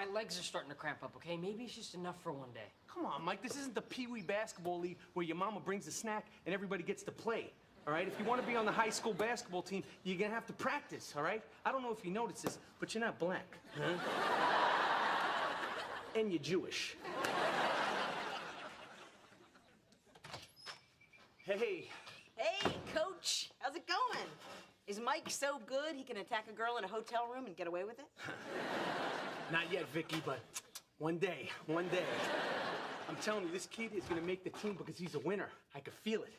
my legs are starting to cramp up, okay? Maybe it's just enough for one day. Come on, Mike, this isn't the Pee Wee basketball league where your mama brings a snack and everybody gets to play. All right, if you want to be on the high school basketball team, you're gonna have to practice, all right? I don't know if you noticed this, but you're not black, huh? And you're Jewish. Hey. Hey, Coach. How's it going? Is Mike so good he can attack a girl in a hotel room and get away with it? Not yet, Vicky, but one day. I'm telling you, this kid is gonna make the team because he's a winner. I can feel it.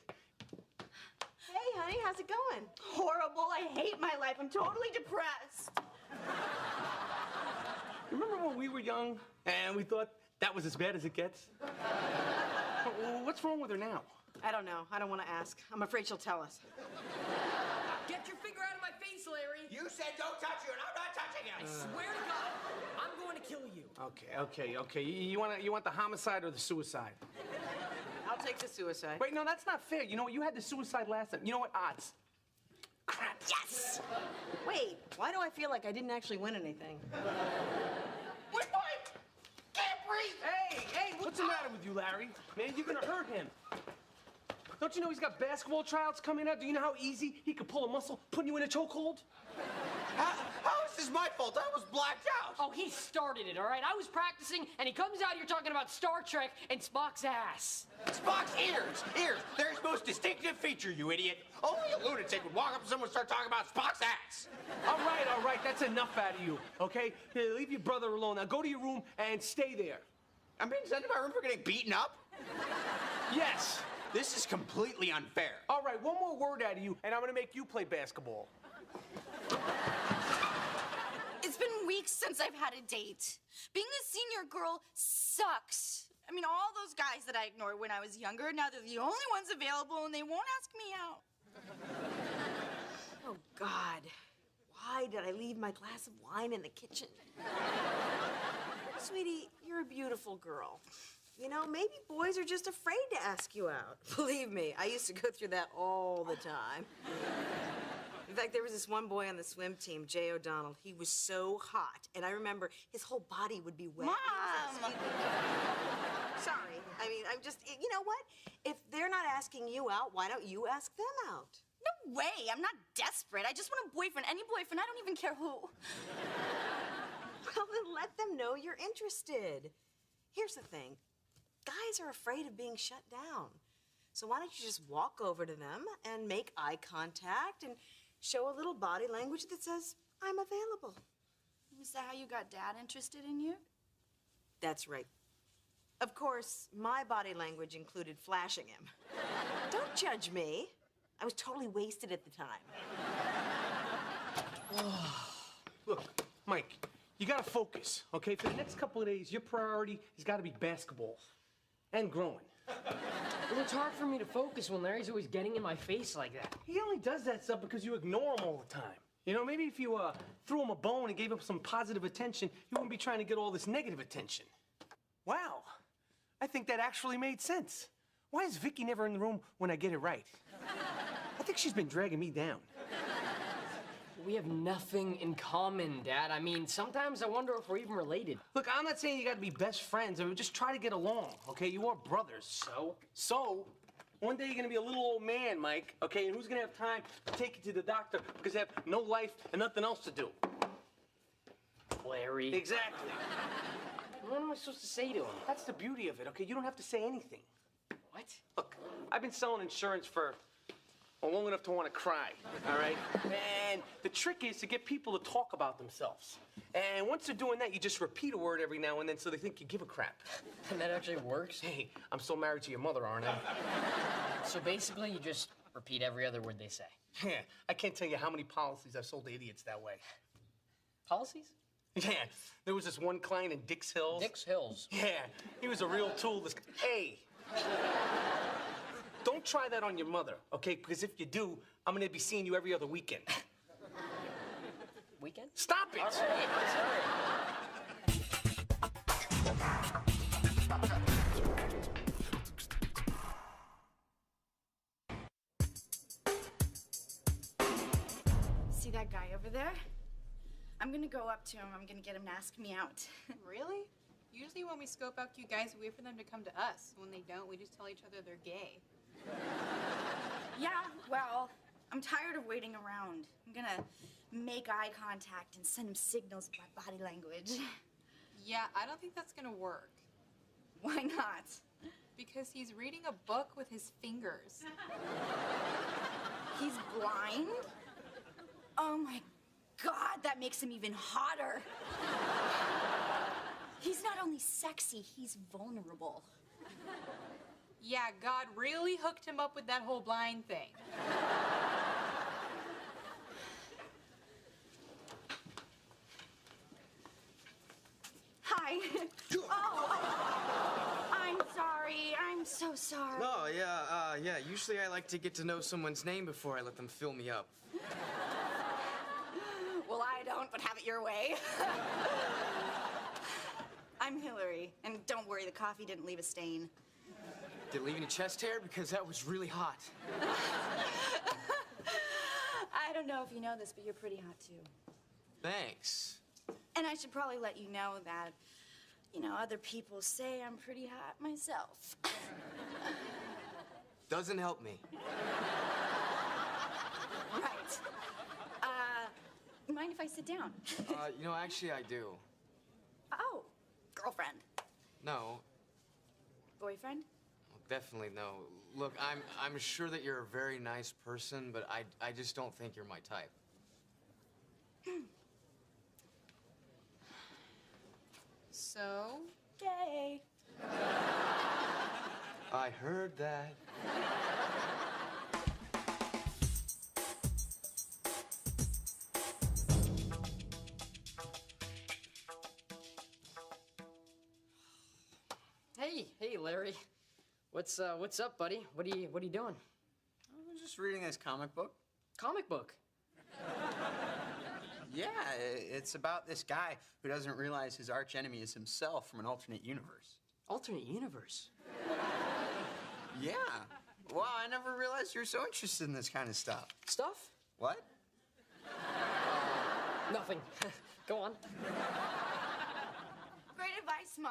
Hey, honey, how's it going? Horrible. I hate my life. I'm totally depressed. Remember when we were young and we thought that was as bad as it gets? What's wrong with her now? I don't know. I don't want to ask. I'm afraid she'll tell us. Get your finger out of my face, Larry! You said don't touch you, and I'm not touching you. I swear to God, I'm going to kill you. Okay. You want the homicide or the suicide? I'll take the suicide. Wait, no, that's not fair. You know what? You had the suicide last time. You know what? Odds. Crap. Yes! Wait, why do I feel like I didn't actually win anything? Wait, Mike! Can't breathe! Hey, what's the matter with you, Larry? Man, you're gonna hurt him. Don't you know he's got basketball tryouts coming up? Do you know how easy he could pull a muscle, putting you in a chokehold? How is this my fault? I was blacked out. Oh, he started it, all right? I was practicing, and he comes out here talking about Star Trek and Spock's ass. Spock's ears! They're his most distinctive feature, you idiot. Only a lunatic would walk up to someone and start talking about Spock's ass. All right, that's enough out of you, okay? Here, leave your brother alone. Now go to your room and stay there. I'm being sent to my room for getting beaten up? Yes. This is completely unfair. All right, one more word out of you, and I'm gonna make you play basketball. It's been weeks since I've had a date. Being a senior girl sucks. I mean, all those guys that I ignored when I was younger, now they're the only ones available and they won't ask me out. Oh, God. Why did I leave my glass of wine in the kitchen? Sweetie, you're a beautiful girl. You know, maybe boys are just afraid to ask you out. Believe me, I used to go through that all the time. In fact, there was this one boy on the swim team, Jay O'Donnell. He was so hot, and I remember his whole body would be wet. Mom! Sorry. I mean, I'm just, you know what? If they're not asking you out, why don't you ask them out? No way. I'm not desperate. I just want a boyfriend. Any boyfriend. I don't even care who. Well, then let them know you're interested. Here's the thing. Guys are afraid of being shut down. So why don't you just walk over to them and make eye contact and show a little body language that says, I'm available. Is that how you got Dad interested in you? That's right. Of course, my body language included flashing him. Don't judge me. I was totally wasted at the time. Look, Mike, you gotta focus, okay? For the next couple of days, your priority has gotta be basketball and growing. Well, it's hard for me to focus when Larry's always getting in my face like that. He only does that stuff because you ignore him all the time. You know, maybe if you threw him a bone and gave him some positive attention, he wouldn't be trying to get all this negative attention. Wow, I think that actually made sense. Why is Vicky never in the room when I get it right? I think she's been dragging me down. We have nothing in common, Dad. I mean, sometimes I wonder if we're even related. Look, I'm not saying you gotta be best friends. I mean, just try to get along, okay? You are brothers. So, one day you're gonna be a little old man, Mike, okay? And who's gonna have time to take you to the doctor because they have no life and nothing else to do? Larry. Exactly. What am I supposed to say to him? That's the beauty of it, okay? You don't have to say anything. What? Look, I've been selling insurance for long enough to want to cry, all right? And the trick is to get people to talk about themselves. And once they're doing that, you just repeat a word every now and then so they think you give a crap. And that actually works? Hey, I'm still married to your mother, aren't I? So basically, you just repeat every other word they say. Yeah, I can't tell you how many policies I've sold to idiots that way. Policies? Yeah, there was this one client in Dix Hills. Dix Hills? Yeah, he was a real tool. Hey, don't try that on your mother, okay? Because if you do, I'm gonna be seeing you every other weekend. Weekend? Stop it! All right, See that guy over there? I'm gonna go up to him. I'm gonna get him to ask me out. Really? Usually when we scope out cute guys, we wait for them to come to us. When they don't, we just tell each other they're gay. Yeah, well, I'm tired of waiting around. I'm gonna make eye contact and send him signals with my body language. Yeah, I don't think that's gonna work. Why not? Because he's reading a book with his fingers. He's blind? Oh my God, that makes him even hotter. He's not only sexy, he's vulnerable. Yeah, God really hooked him up with that whole blind thing. Hi. Oh, I'm sorry. I'm so sorry. Oh, yeah, usually I like to get to know someone's name before I let them fill me up. Well, I don't, but have it your way. I'm Hillary, and don't worry, the coffee didn't leave a stain. Did it leave any chest hair? Because that was really hot. I don't know if you know this, but you're pretty hot, too. Thanks. And I should probably let you know that, you know, other people say I'm pretty hot myself. Doesn't help me. Right. Mind if I sit down? Actually, I do. Oh, girlfriend. No, Boyfriend? definitely no. Look, I'm sure that you're a very nice person, but I just don't think you're my type. So? Gay. I heard that. Hey, Larry. What's up, buddy? What are you doing? I'm just reading this comic book. Comic book. Yeah, it's about this guy who doesn't realize his arch enemy is himself from an alternate universe. Alternate universe. Yeah. Wow, I never realized you were so interested in this kind of stuff. Stuff? What? Nothing. Go on. Great advice, Ma.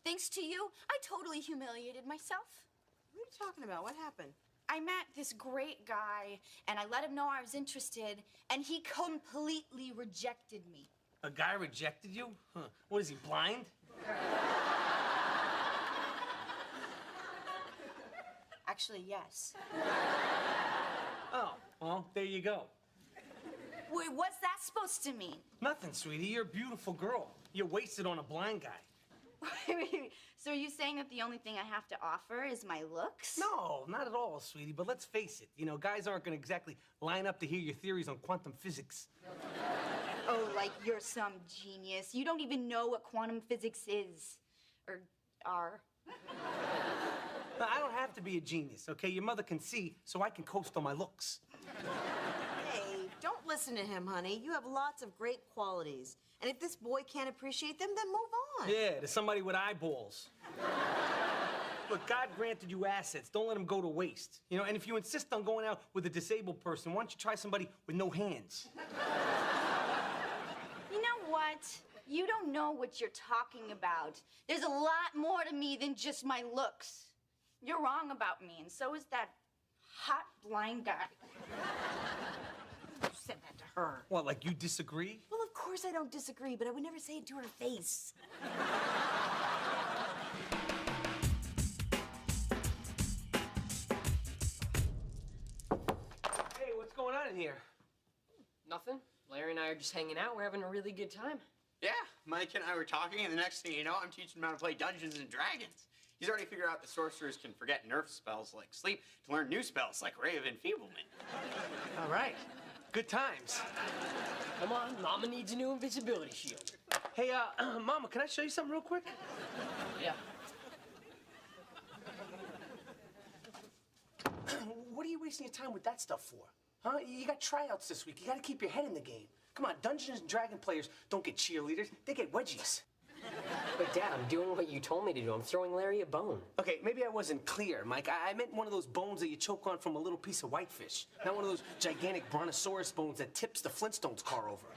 Thanks to you, I totally humiliated myself. What are you talking about? What happened? I met this great guy, and I let him know I was interested, and he completely rejected me. A guy rejected you? Huh. What is he, blind? Actually, yes. Oh, well, there you go. Wait, what's that supposed to mean? Nothing, sweetie. You're a beautiful girl. You're wasted on a blind guy. So are you saying that the only thing I have to offer is my looks? No, not at all, sweetie. But let's face it. You know, guys aren't going to exactly line up to hear your theories on quantum physics. Oh, like you're some genius. You don't even know what quantum physics is. Or are. Now, I don't have to be a genius, okay? Your mother can see, so I can coast on my looks. Hey, don't listen to him, honey. You have lots of great qualities. And if this boy can't appreciate them, then move on. Yeah, to somebody with eyeballs. Look, God granted you assets. Don't let them go to waste. You know, and if you insist on going out with a disabled person, why don't you try somebody with no hands? You know what? You don't know what you're talking about. There's a lot more to me than just my looks. You're wrong about me, and so is that hot blind guy. You said that to her. What, like you disagree? Well, of course I don't disagree, but I would never say it to her face. Hey, what's going on in here? Nothing. Larry and I are just hanging out. We're having a really good time. Yeah, Mike and I were talking, and the next thing you know, I'm teaching him how to play Dungeons and Dragons. He's already figured out that sorcerers can forget nerf spells like sleep to learn new spells like Ray of Enfeeblement. All right. Good times. Come on, Mama needs a new invisibility shield. Hey, Mama, can I show you something real quick? Yeah. What are you wasting your time with that stuff for? Huh? You got tryouts this week. You gotta keep your head in the game. Come on, Dungeons and Dragon players don't get cheerleaders. They get wedgies. But Dad, I'm doing what you told me to do. I'm throwing Larry a bone. Okay, maybe I wasn't clear, Mike. I meant one of those bones that you choke on from a little piece of whitefish. Not one of those gigantic brontosaurus bones that tips the Flintstones car over.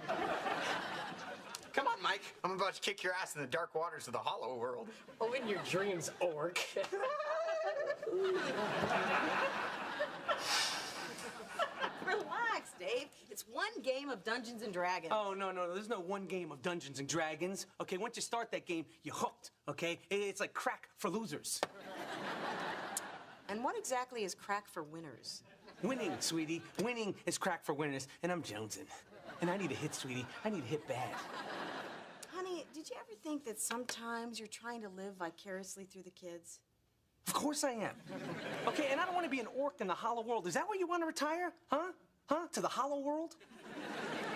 Come on, Mike. I'm about to kick your ass in the dark waters of the hollow world. Oh, in your dreams, orc. Relax, Dave. It's one game of Dungeons and Dragons. Oh, no, no, there's no one game of Dungeons and Dragons. Okay, once you start that game, you're hooked, okay? It's like crack for losers. And what exactly is crack for winners? Winning, sweetie. Winning is crack for winners, and I'm jonesing. And I need a hit, sweetie. I need a hit bad. Honey, did you ever think that sometimes you're trying to live vicariously through the kids? Of course I am. Okay, and I don't want to be an orc in the hollow world. Is that where you want to retire? Huh? Huh? To the hollow world?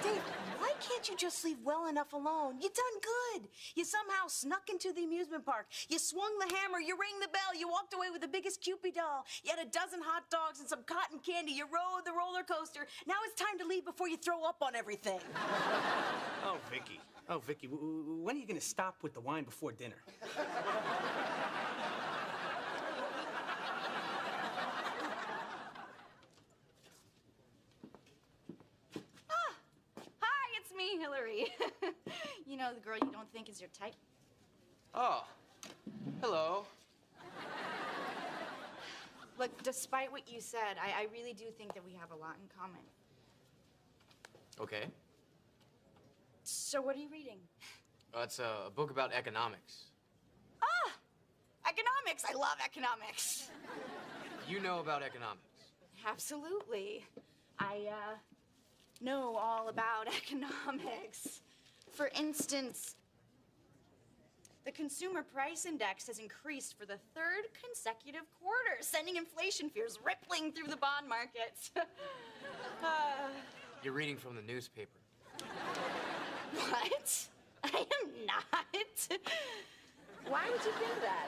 Dave, why can't you just leave well enough alone? You done good. You somehow snuck into the amusement park. You swung the hammer, you rang the bell, you walked away with the biggest Cupid doll. You had a dozen hot dogs and some cotton candy. You rode the roller coaster. Now it's time to leave before you throw up on everything. Oh, Vicky. Oh, Vicky, when are you going to stop with the wine before dinner? Me, Hillary. You know, the girl you don't think is your type. Oh, hello. Look, despite what you said, I really do think that we have a lot in common. Okay. So what are you reading? It's a book about economics. Ah! Economics! I love economics. You know about economics. Absolutely. I know all about economics. For instance, the consumer price index has increased for the third consecutive quarter, sending inflation fears rippling through the bond markets. You're reading from the newspaper. What? I am not. Why would you think that?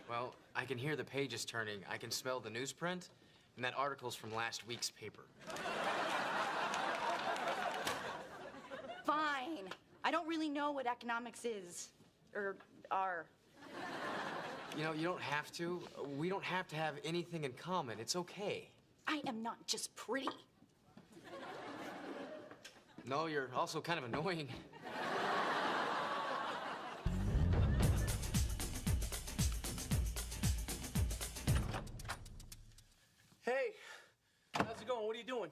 Well, I can hear the pages turning. I can smell the newsprint, and that article's from last week's paper. Fine. I don't really know what economics is. Or are. You know, you don't have to. We don't have to have anything in common. It's okay. I am not just pretty. No, you're also kind of annoying. Hey, how's it going? What are you doing?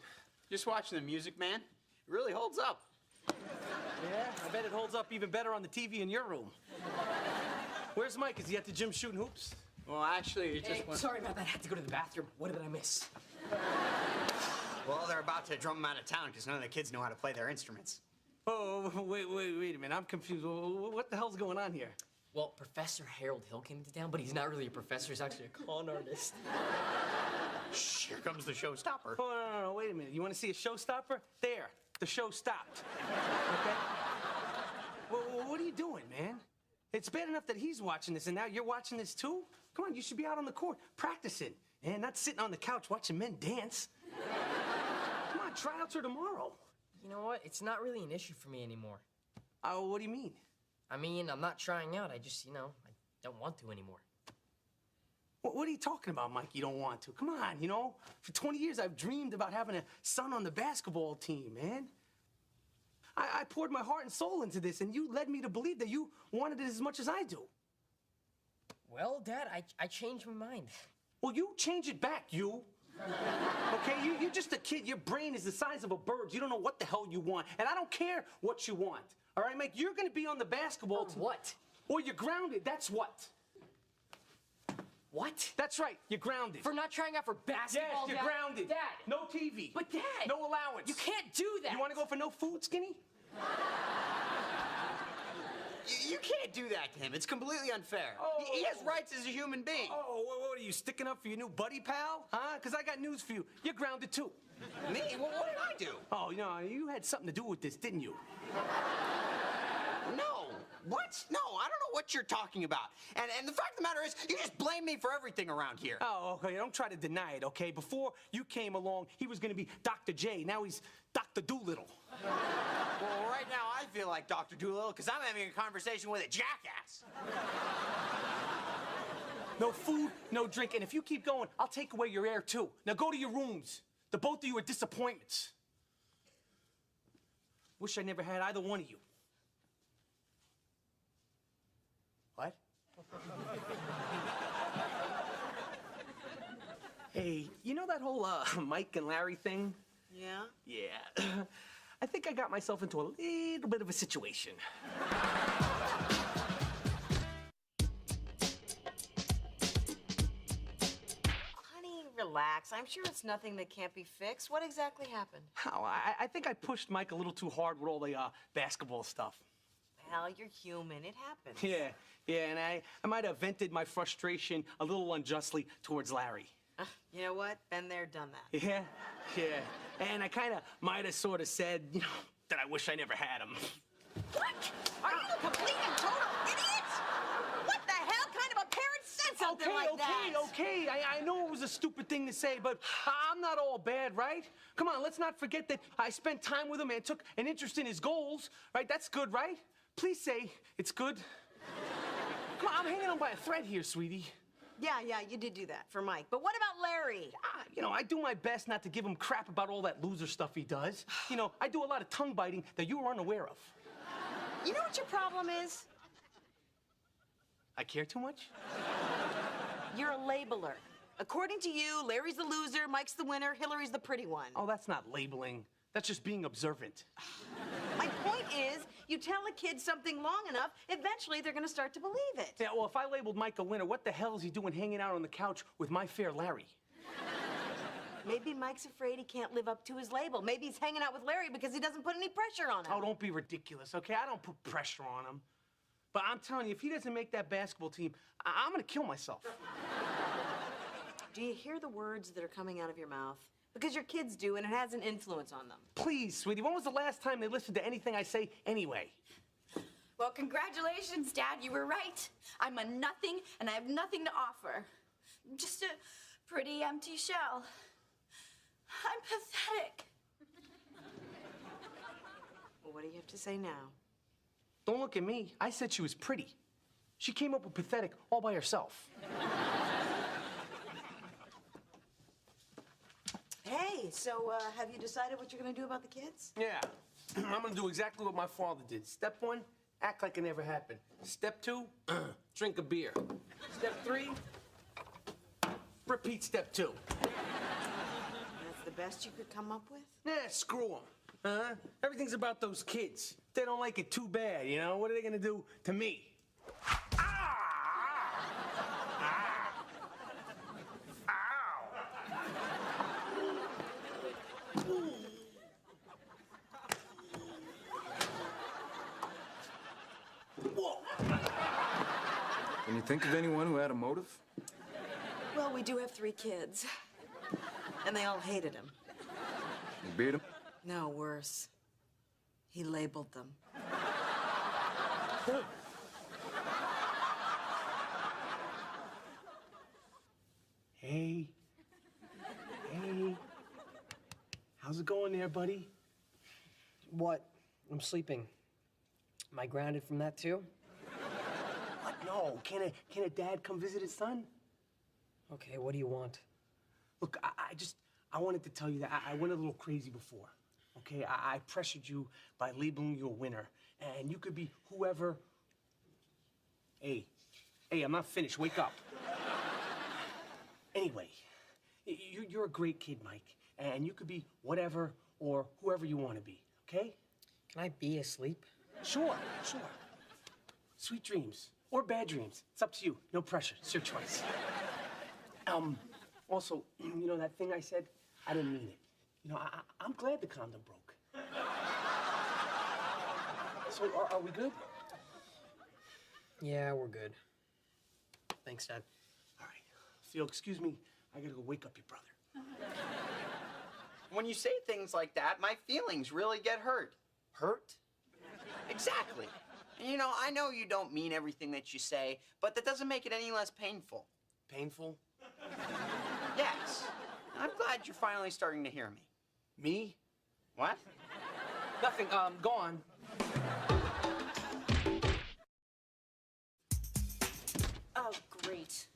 Just watching the Music Man. It really holds up. Yeah, I bet it holds up even better on the TV in your room. Where's Mike? Is he at the gym shooting hoops? Well, actually, it Hey, just went... sorry about that. I had to go to the bathroom. What did I miss? Well, they're about to drum them out of town because none of the kids know how to play their instruments. Oh, wait a minute. I'm confused. What the hell's going on here? Well, Professor Harold Hill came to town, but he's not really a professor. He's actually a con artist. Shh, here comes the showstopper. Oh, no, wait a minute. You want to see a showstopper? There, the show stopped. Okay? Well, what are you doing, man? It's bad enough that he's watching this, and now you're watching this too? Come on, you should be out on the court practicing, and not sitting on the couch watching men dance. Come on, tryouts are tomorrow. You know what? It's not really an issue for me anymore. Oh, what do you mean? I mean, I'm not trying out. I just, I don't want to anymore. What are you talking about, Mike? You don't want to? Come on, for 20 years I've dreamed about having a son on the basketball team, man. I poured my heart and soul into this, and you led me to believe that you wanted it as much as I do. Well, Dad, I changed my mind. Well, you change it back, you. Okay, you're just a kid. Your brain is the size of a bird's. You don't know what the hell you want, and I don't care what you want. All right, Mike, you're going to be on the basketball team. What? Or you're grounded. That's what. What? That's right. You're grounded. For not trying out for Yes, basketball, you're Dad? grounded. Dad. No TV. But, Dad. No allowance. You can't do that. You want to go for no food, Skinny? You can't do that to him. It's completely unfair. Oh. He has rights as a human being. Oh, what are you, sticking up for your new buddy pal? Huh? Because I got news for you. You're grounded, too. Me? Well, what did I do? Oh, you had something to do with this, didn't you? No. What? No, I don't know what you're talking about. And the fact of the matter is, you just blame me for everything around here. Oh, okay, don't try to deny it, okay? Before you came along, he was gonna be Dr. J. Now he's Dr. Doolittle. Well, right now I feel like Dr. Doolittle because I'm having a conversation with a jackass. No food, no drink, and if you keep going, I'll take away your air, too. Now go to your rooms. The both of you are disappointments. Wish I never had either one of you. Hey, you know that whole Mike and Larry thing? Yeah? Yeah. I think I got myself into a little bit of a situation. Honey, relax. I'm sure it's nothing that can't be fixed. What exactly happened? Oh, I think I pushed Mike a little too hard with all the basketball stuff. Well, you're human. It happens. Yeah, and I might have vented my frustration a little unjustly towards Larry. You know what? Been there, done that. Yeah. And I kind of might have sort of said, you know, that I wish I never had him. What? Are you a complete and total idiot? What the hell kind of a parent said something like that? Okay. I know it was a stupid thing to say, but I'm not all bad, right? Come on, let's not forget that I spent time with him and took an interest in his goals, right? That's good, right? Please say it's good. Come on, I'm hanging on by a thread here, sweetie. Yeah, you did do that for Mike. But what about Larry? You know, I do my best not to give him crap about all that loser stuff he does. You know, I do a lot of tongue biting that you were unaware of. You know what your problem is? I care too much? You're a labeler. According to you, Larry's the loser, Mike's the winner, Hillary's the pretty one. Oh, that's not labeling. That's just being observant. My point is, you tell a kid something long enough, eventually they're gonna start to believe it. Yeah, well, if I labeled Mike a winner, what the hell is he doing hanging out on the couch with my fair Larry? Maybe Mike's afraid he can't live up to his label. Maybe he's hanging out with Larry because he doesn't put any pressure on him. Oh, don't be ridiculous, okay? I don't put pressure on him. But I'm telling you, if he doesn't make that basketball team, I'm gonna kill myself. Do you hear the words that are coming out of your mouth? Because your kids do, and it has an influence on them. Please, sweetie, when was the last time they listened to anything I say anyway? Well, congratulations, Dad. You were right. I'm a nothing, and I have nothing to offer. Just a pretty empty shell. I'm pathetic. Well, what do you have to say now? Don't look at me. I said she was pretty. She came up with pathetic all by herself. Hey, so have you decided what you're gonna do about the kids? Yeah, I'm gonna do exactly what my father did. Step 1, act like it never happened. Step 2, drink a beer. Step 3, repeat step 2. That's the best you could come up with? Yeah, screw them. Everything's about those kids. If they don't like it too bad, you know? What are they gonna do to me? Can you think of anyone who had a motive? Well, we do have 3 kids. And they all hated him. You beat him? No, worse. He labeled them. Hey. How's it going there, buddy? What? I'm sleeping. Am I grounded from that too? What? No. Can a dad come visit his son? Okay, what do you want? Look, I wanted to tell you that I went a little crazy before. Okay, I pressured you by labeling you a winner, and you could be whoever. Hey, I'm not finished. Wake up. Anyway, you're a great kid, Mike, and you could be whatever or whoever you want to be. Okay? Can I be asleep? Sure. Sweet dreams or bad dreams. It's up to you. No pressure. It's your choice. Also, you know that thing I said? I didn't mean it. You know, I'm glad the condom broke. So, are we good? Yeah, we're good. Thanks, Dad. All right. Theo, excuse me. I gotta go wake up your brother. When you say things like that, my feelings really get hurt. Hurt? Exactly. And you know, I know you don't mean everything that you say, but that doesn't make it any less painful. Painful? Yes. I'm glad you're finally starting to hear me. Me? What? Nothing. Go on. Oh, great.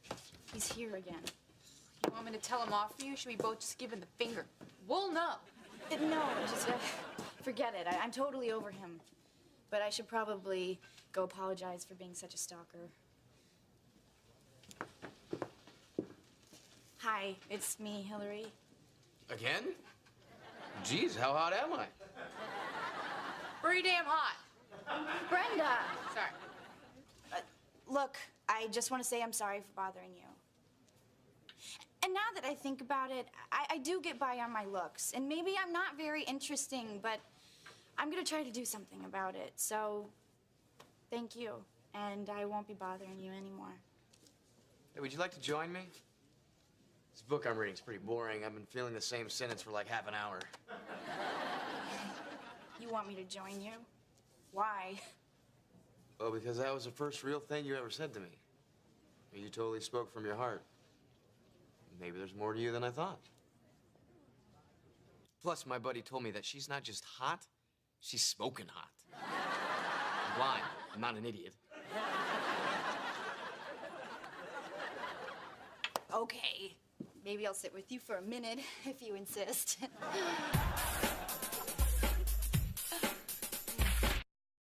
He's here again. You want me to tell him off for you? Should we both just give him the finger? We'll know. No, just forget it. I'm totally over him. But I should probably go apologize for being such a stalker. Hi, it's me, Hillary. Again? Geez, how hot am I? Pretty damn hot. Brenda! Sorry. Look, I just want to say I'm sorry for bothering you. And now that I think about it, I do get by on my looks. And maybe I'm not very interesting, but I'm gonna try to do something about it. So, thank you. And I won't be bothering you anymore. Hey, would you like to join me? This book I'm reading is pretty boring. I've been feeling the same sentence for like half an hour. You want me to join you? Why? Oh, because that was the first real thing you ever said to me. You totally spoke from your heart. Maybe there's more to you than I thought. Plus, my buddy told me that she's not just hot, she's smoking hot. I'm blind. I'm not an idiot. Okay. Maybe I'll sit with you for a minute, if you insist.